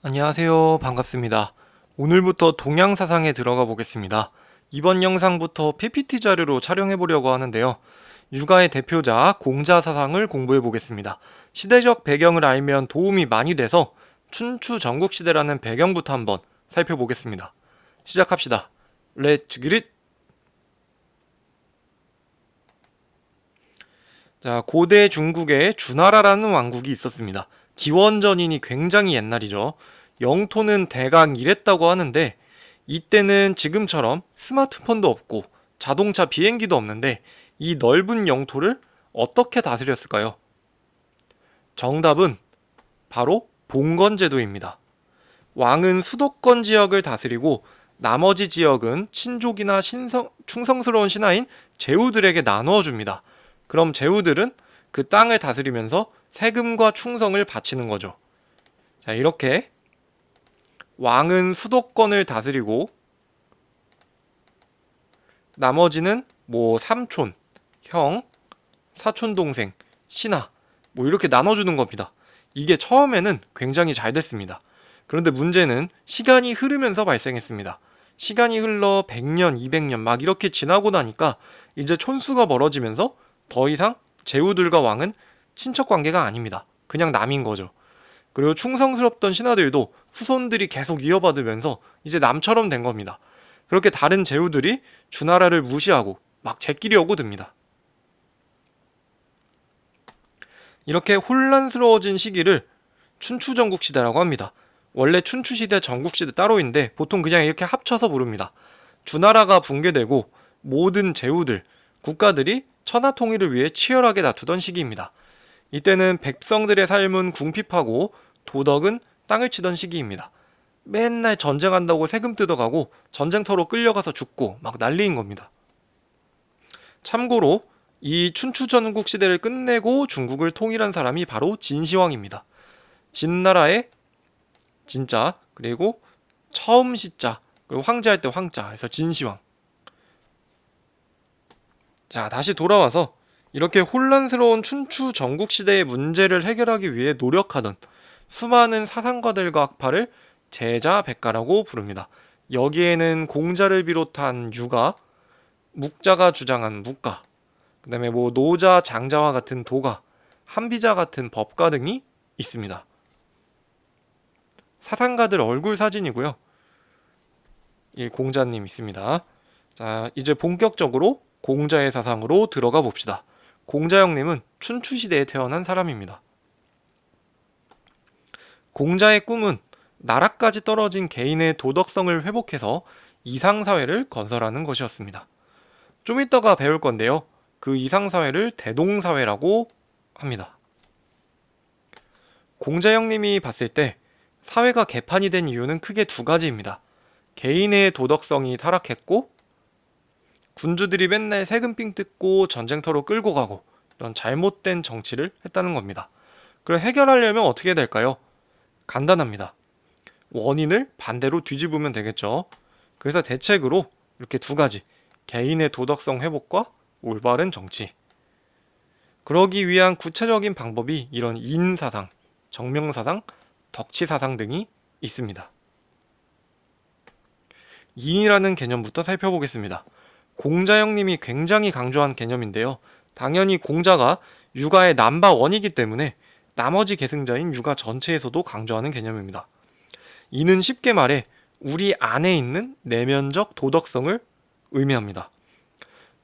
안녕하세요. 반갑습니다. 오늘부터 동양사상에 들어가 보겠습니다. 이번 영상부터 PPT 자료로 촬영해 보려고 하는데요. 육아의 대표자 공자사상을 공부해 보겠습니다. 시대적 배경을 알면 도움이 많이 돼서 춘추 전국시대라는 배경부터 한번 살펴보겠습니다. 시작합시다. 렛츠 기릿! 자, 고대 중국에 주나라라는 왕국이 있었습니다. 기원전이니 굉장히 옛날이죠. 영토는 대강 이랬다고 하는데 이때는 지금처럼 스마트폰도 없고 자동차 비행기도 없는데 이 넓은 영토를 어떻게 다스렸을까요? 정답은 바로 봉건제도입니다. 왕은 수도권 지역을 다스리고 나머지 지역은 친족이나 충성스러운 신하인 제후들에게 나누어 줍니다. 그럼 제후들은 그 땅을 다스리면서 세금과 충성을 바치는 거죠. 자, 이렇게 왕은 수도권을 다스리고 나머지는 삼촌, 형, 사촌 동생, 신하 이렇게 나눠주는 겁니다. 이게 처음에는 굉장히 잘 됐습니다. 그런데 문제는 시간이 흐르면서 발생했습니다. 시간이 흘러 100년, 200년 막 이렇게 지나고 나니까 이제 촌수가 멀어지면서 더 이상 제후들과 왕은 친척 관계가 아닙니다. 그냥 남인 거죠. 그리고 충성스럽던 신하들도 후손들이 계속 이어받으면서 이제 남처럼 된 겁니다. 그렇게 다른 제후들이 주나라를 무시하고 막 제끼리 오고듭니다. 이렇게 혼란스러워진 시기를 춘추전국시대라고 합니다. 원래 춘추시대, 전국시대 따로인데 보통 그냥 이렇게 합쳐서 부릅니다. 주나라가 붕괴되고 모든 제후들, 국가들이 천하통일을 위해 치열하게 다투던 시기입니다. 이때는 백성들의 삶은 궁핍하고 도덕은 땅을 치던 시기입니다. 맨날 전쟁한다고 세금 뜯어가고 전쟁터로 끌려가서 죽고 막 난리인 겁니다. 참고로 이 춘추전국 시대를 끝내고 중국을 통일한 사람이 바로 진시황입니다. 진나라의 진자 그리고 처음 시자 그리고 황제할 때 황자 해서 진시황. 자, 다시 돌아와서 이렇게 혼란스러운 춘추 전국 시대의 문제를 해결하기 위해 노력하던 수많은 사상가들과 학파를 제자백가라고 부릅니다. 여기에는 공자를 비롯한 유가, 묵자가 주장한 묵가, 그 다음에 노자, 장자와 같은 도가, 한비자 같은 법가 등이 있습니다. 사상가들 얼굴 사진이고요. 이 공자님 있습니다. 자, 이제 본격적으로 공자의 사상으로 들어가 봅시다. 공자 형님은 춘추시대에 태어난 사람입니다. 공자의 꿈은 나라까지 떨어진 개인의 도덕성을 회복해서 이상사회를 건설하는 것이었습니다. 좀 이따가 배울 건데요. 그 이상사회를 대동사회라고 합니다. 공자 형님이 봤을 때 사회가 개판이 된 이유는 크게 두 가지입니다. 개인의 도덕성이 타락했고 군주들이 맨날 세금 삥 뜯고 전쟁터로 끌고 가고 이런 잘못된 정치를 했다는 겁니다. 그걸 해결하려면 어떻게 해야 될까요? 간단합니다. 원인을 반대로 뒤집으면 되겠죠. 그래서 대책으로 이렇게 두 가지, 개인의 도덕성 회복과 올바른 정치. 그러기 위한 구체적인 방법이 이런 인사상, 정명사상, 덕치사상 등이 있습니다. 인이라는 개념부터 살펴보겠습니다. 공자 형님이 굉장히 강조한 개념인데요. 당연히 공자가 육아의 넘버원이기 때문에 나머지 계승자인 육아 전체에서도 강조하는 개념입니다. 이는 쉽게 말해 우리 안에 있는 내면적 도덕성을 의미합니다.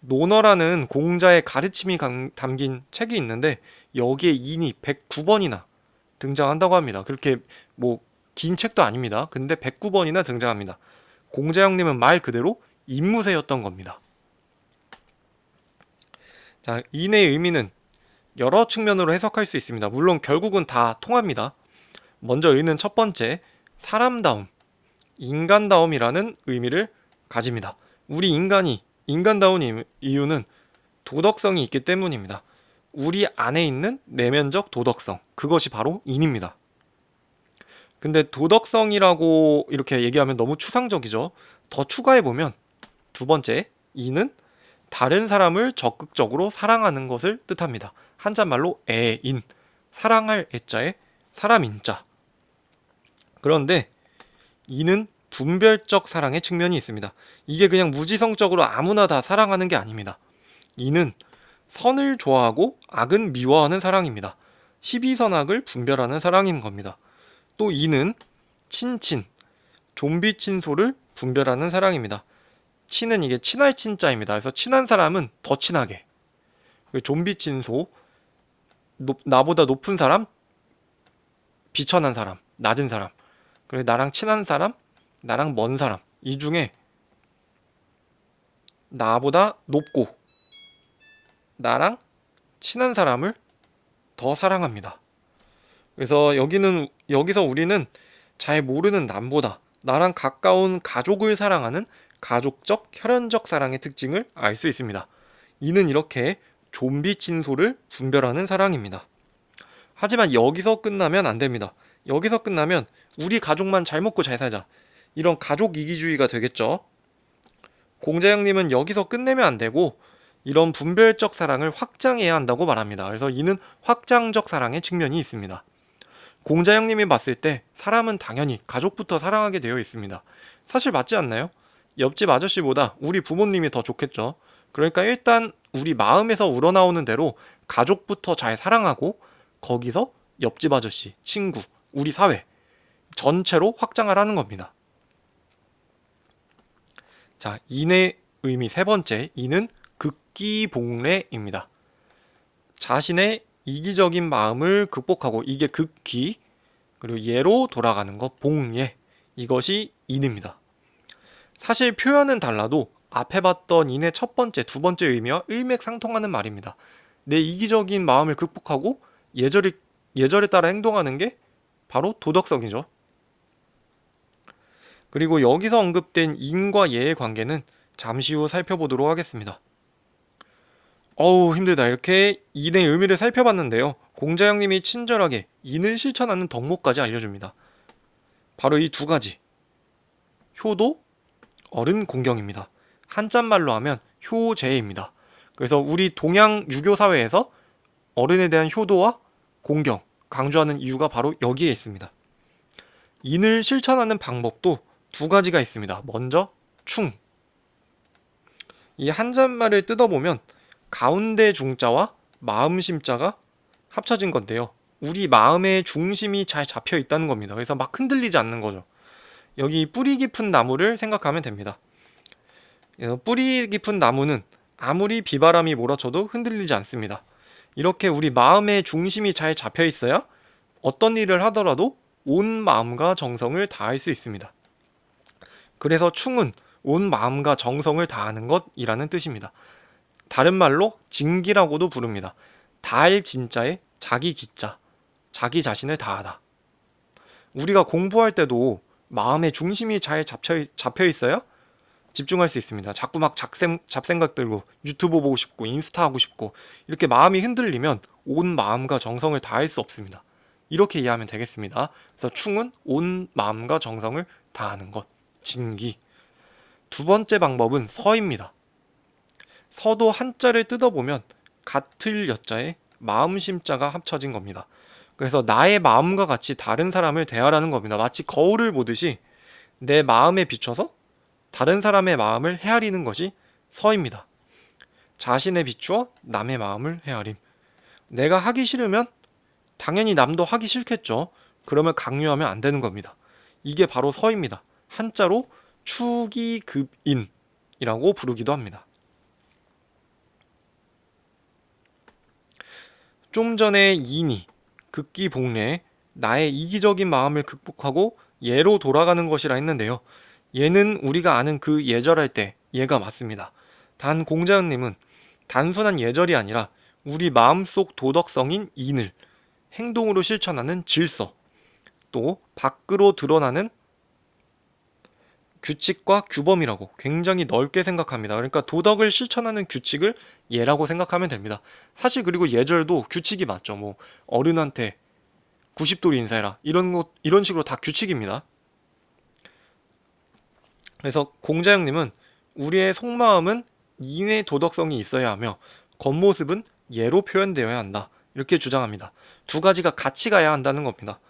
논어라는 공자의 가르침이 담긴 책이 있는데 여기에 인이 109번이나 등장한다고 합니다. 그렇게 긴 책도 아닙니다. 근데 109번이나 등장합니다. 공자 형님은 말 그대로 인무새였던 겁니다. 자, 인의 의미는 여러 측면으로 해석할 수 있습니다. 물론 결국은 다 통합니다. 먼저 인은 첫 번째, 사람다움, 인간다움이라는 의미를 가집니다. 우리 인간이 인간다운 이유는 도덕성이 있기 때문입니다. 우리 안에 있는 내면적 도덕성, 그것이 바로 인입니다. 근데 도덕성이라고 이렇게 얘기하면 너무 추상적이죠. 더 추가해보면 두 번째, 인은 다른 사람을 적극적으로 사랑하는 것을 뜻합니다. 한자말로 애인, 사랑할 애자에 사람인자. 그런데 이는 분별적 사랑의 측면이 있습니다. 이게 그냥 무지성적으로 아무나 다 사랑하는 게 아닙니다. 이는 선을 좋아하고 악은 미워하는 사랑입니다. 시비선악을 분별하는 사랑인 겁니다. 또 이는 친친, 좀비 친소를 분별하는 사랑입니다. 친은 이게 친할 친자입니다. 그래서 친한 사람은 더 친하게. 좀비 친소, 나보다 높은 사람, 비천한 사람, 낮은 사람. 그리고 나랑 친한 사람, 나랑 먼 사람. 이 중에 나보다 높고 나랑 친한 사람을 더 사랑합니다. 그래서 여기서 우리는 잘 모르는 남보다 나랑 가까운 가족을 사랑하는 가족적, 혈연적 사랑의 특징을 알 수 있습니다. 이는 이렇게 좀비 친소를 분별하는 사랑입니다. 하지만 여기서 끝나면 안 됩니다. 여기서 끝나면 우리 가족만 잘 먹고 잘 살자. 이런 가족 이기주의가 되겠죠. 공자형님은 여기서 끝내면 안 되고 이런 분별적 사랑을 확장해야 한다고 말합니다. 그래서 이는 확장적 사랑의 측면이 있습니다. 공자형님이 봤을 때 사람은 당연히 가족부터 사랑하게 되어 있습니다. 사실 맞지 않나요? 옆집 아저씨보다 우리 부모님이 더 좋겠죠. 그러니까 일단 우리 마음에서 우러나오는 대로 가족부터 잘 사랑하고 거기서 옆집 아저씨, 친구, 우리 사회 전체로 확장하라는 겁니다. 자, 인의 의미 세 번째, 인은 극기복례입니다. 자신의 이기적인 마음을 극복하고 이게 극기, 그리고 예로 돌아가는 것 복례, 이것이 인입니다. 사실 표현은 달라도 앞에 봤던 인의 첫 번째, 두 번째 의미와 일맥상통하는 말입니다. 내 이기적인 마음을 극복하고 예절에 따라 행동하는 게 바로 도덕성이죠. 그리고 여기서 언급된 인과 예의 관계는 잠시 후 살펴보도록 하겠습니다. 어우 힘들다. 이렇게 인의 의미를 살펴봤는데요. 공자형님이 친절하게 인을 실천하는 덕목까지 알려줍니다. 바로 이 두 가지. 효도, 어른 공경입니다. 한자말로 하면 효제입니다. 그래서 우리 동양 유교 사회에서 어른에 대한 효도와 공경 강조하는 이유가 바로 여기에 있습니다. 인을 실천하는 방법도 두 가지가 있습니다. 먼저 충. 이 한자말을 뜯어보면 가운데 중자와 마음 심자가 합쳐진 건데요. 우리 마음의 중심이 잘 잡혀 있다는 겁니다. 그래서 막 흔들리지 않는 거죠. 여기 뿌리 깊은 나무를 생각하면 됩니다. 뿌리 깊은 나무는 아무리 비바람이 몰아쳐도 흔들리지 않습니다. 이렇게 우리 마음의 중심이 잘 잡혀 있어야 어떤 일을 하더라도 온 마음과 정성을 다할 수 있습니다. 그래서 충은 온 마음과 정성을 다하는 것이라는 뜻입니다. 다른 말로 진기라고도 부릅니다. 다할 진자에 자기 기자, 자기 자신을 다하다. 우리가 공부할 때도 마음의 중심이 잘 잡혀 있어야 집중할 수 있습니다. 자꾸 막 잡생각 들고 유튜브 보고 싶고 인스타 하고 싶고 이렇게 마음이 흔들리면 온 마음과 정성을 다할 수 없습니다. 이렇게 이해하면 되겠습니다. 그래서 충은 온 마음과 정성을 다하는 것, 진기. 두 번째 방법은 서입니다. 서도 한자를 뜯어보면 같을 여자에 마음 심자가 합쳐진 겁니다. 그래서 나의 마음과 같이 다른 사람을 대하라는 겁니다. 마치 거울을 보듯이 내 마음에 비춰서 다른 사람의 마음을 헤아리는 것이 서입니다. 자신에 비추어 남의 마음을 헤아림. 내가 하기 싫으면 당연히 남도 하기 싫겠죠. 그러면 강요하면 안 되는 겁니다. 이게 바로 서입니다. 한자로 추기급인이라고 부르기도 합니다. 좀 전에 인이 극기복례 나의 이기적인 마음을 극복하고 예로 돌아가는 것이라 했는데요. 예는 우리가 아는 그 예절할 때 예가 맞습니다. 단 공자님은 단순한 예절이 아니라 우리 마음속 도덕성인 인을 행동으로 실천하는 질서, 또 밖으로 드러나는 규칙과 규범이라고 굉장히 넓게 생각합니다. 그러니까 도덕을 실천하는 규칙을 예라고 생각하면 됩니다. 사실 그리고 예절도 규칙이 맞죠. 뭐 어른한테 90도로 인사해라. 이런 식으로 다 규칙입니다. 그래서 공자형님은 우리의 속마음은 인의 도덕성이 있어야 하며 겉모습은 예로 표현되어야 한다. 이렇게 주장합니다. 두 가지가 같이 가야 한다는 겁니다.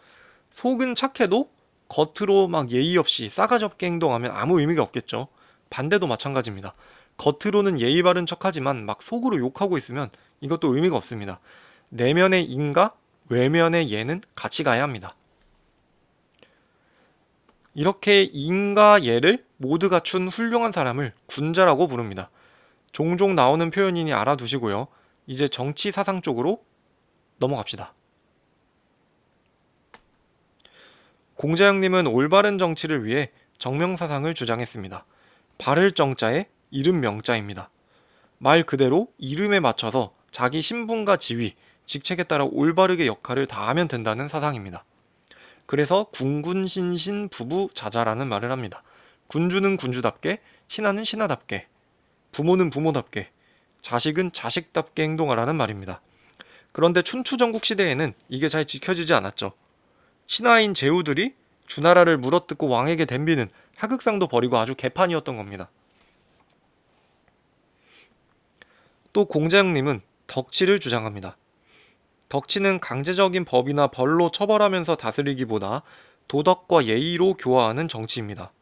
속은 착해도 겉으로 막 예의 없이 싸가지 없게 행동하면 아무 의미가 없겠죠. 반대도 마찬가지입니다. 겉으로는 예의 바른 척하지만 막 속으로 욕하고 있으면 이것도 의미가 없습니다. 내면의 인과 외면의 예는 같이 가야 합니다. 이렇게 인과 예를 모두 갖춘 훌륭한 사람을 군자라고 부릅니다. 종종 나오는 표현이니 알아두시고요. 이제 정치 사상 쪽으로 넘어갑시다. 공자영님은 올바른 정치를 위해 정명사상을 주장했습니다. 바를 정자에 이름 명자입니다. 말 그대로 이름에 맞춰서 자기 신분과 지위, 직책에 따라 올바르게 역할을 다하면 된다는 사상입니다. 그래서 군군신신 부부자자라는 말을 합니다. 군주는 군주답게, 신하는 신하답게, 부모는 부모답게, 자식은 자식답게 행동하라는 말입니다. 그런데 춘추전국 시대에는 이게 잘 지켜지지 않았죠. 신하인 제후들이 주나라를 물어뜯고 왕에게 덤비는 하극상도 벌이고 아주 개판이었던 겁니다. 또 공자영님은 덕치를 주장합니다. 덕치는 강제적인 법이나 벌로 처벌하면서 다스리기보다 도덕과 예의로 교화하는 정치입니다.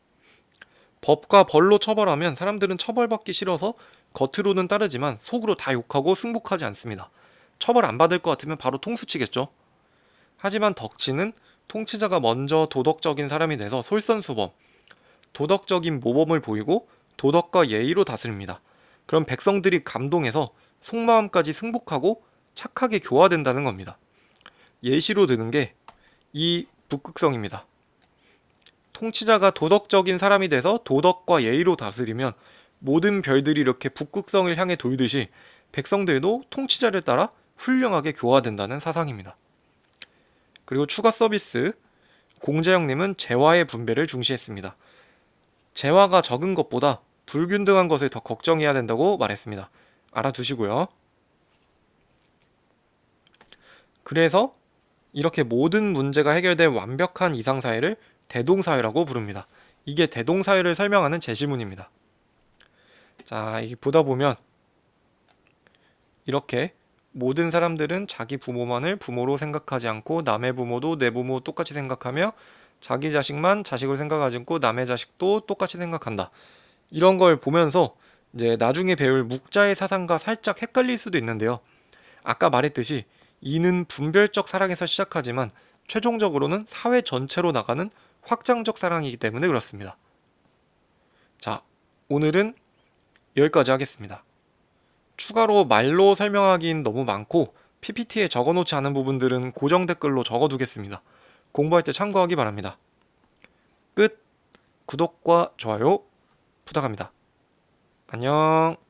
법과 벌로 처벌하면 사람들은 처벌받기 싫어서 겉으로는 따르지만 속으로 다 욕하고 승복하지 않습니다. 처벌 안 받을 것 같으면 바로 통수치겠죠. 하지만 덕치는 통치자가 먼저 도덕적인 사람이 돼서 솔선수범, 도덕적인 모범을 보이고 도덕과 예의로 다스립니다. 그럼 백성들이 감동해서 속마음까지 승복하고 착하게 교화된다는 겁니다. 예시로 드는 게 이 북극성입니다. 통치자가 도덕적인 사람이 돼서 도덕과 예의로 다스리면 모든 별들이 이렇게 북극성을 향해 돌듯이 백성들도 통치자를 따라 훌륭하게 교화된다는 사상입니다. 그리고 추가 서비스, 공자영님은 재화의 분배를 중시했습니다. 재화가 적은 것보다 불균등한 것을 더 걱정해야 된다고 말했습니다. 알아두시고요. 그래서 이렇게 모든 문제가 해결된 완벽한 이상사회를 대동사회라고 부릅니다. 이게 대동사회를 설명하는 제시문입니다. 자, 이게 보다 보면 이렇게 모든 사람들은 자기 부모만을 부모로 생각하지 않고 남의 부모도 내 부모 똑같이 생각하며 자기 자식만 자식으로 생각하지 않고 남의 자식도 똑같이 생각한다. 이런 걸 보면서 이제 나중에 배울 묵자의 사상과 살짝 헷갈릴 수도 있는데요. 아까 말했듯이 이는 분별적 사랑에서 시작하지만 최종적으로는 사회 전체로 나가는 확장적 사랑이기 때문에 그렇습니다. 자, 오늘은 여기까지 하겠습니다. 추가로 말로 설명하긴 너무 많고 PPT에 적어놓지 않은 부분들은 고정 댓글로 적어두겠습니다. 공부할 때 참고하기 바랍니다. 끝! 구독과 좋아요 부탁합니다. 안녕.